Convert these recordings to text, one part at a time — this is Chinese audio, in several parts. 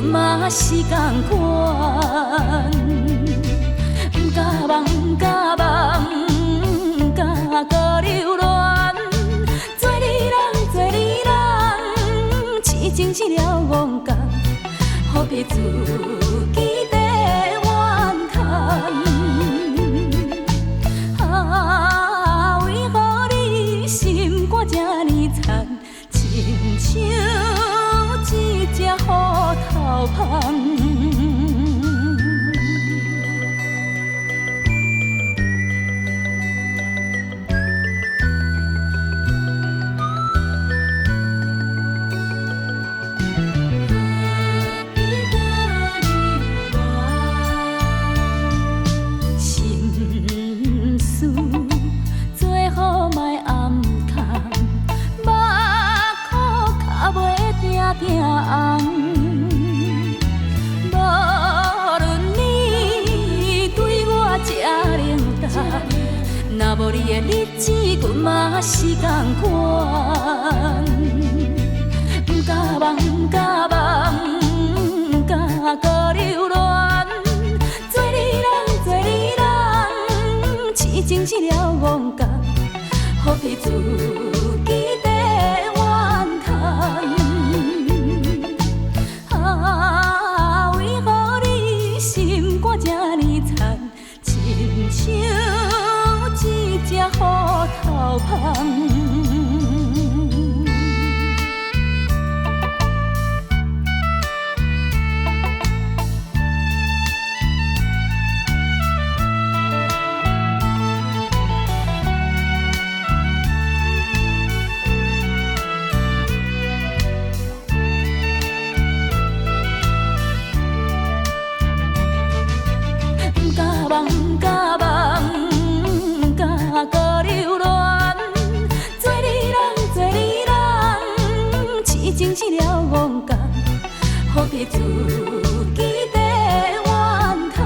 阮嘛是同款。不敢忘，不敢忘，不敢搁留恋。做你人，做你人，痴情是了憨角，何必自己在怨叹？啊，为何你心肝这呢惨，亲像一只虎头蜂？疼红，无论你对我这冷淡，若无你的日子，阮嘛是同款。不敢忘，不敢忘，不敢搁留恋。做你人，做你人，痴情是了憨角，何必自己在怨叹？啊，为何你心肝这呢惨，亲像一只虎头蜂？不敢忘，不敢搁留恋。做你人，做你人，痴情是了憨角，何必自己在怨叹？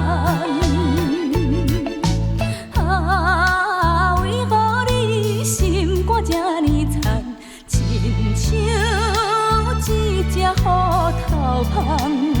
啊，为何你心肝这呢惨，亲像一只虎头蜂？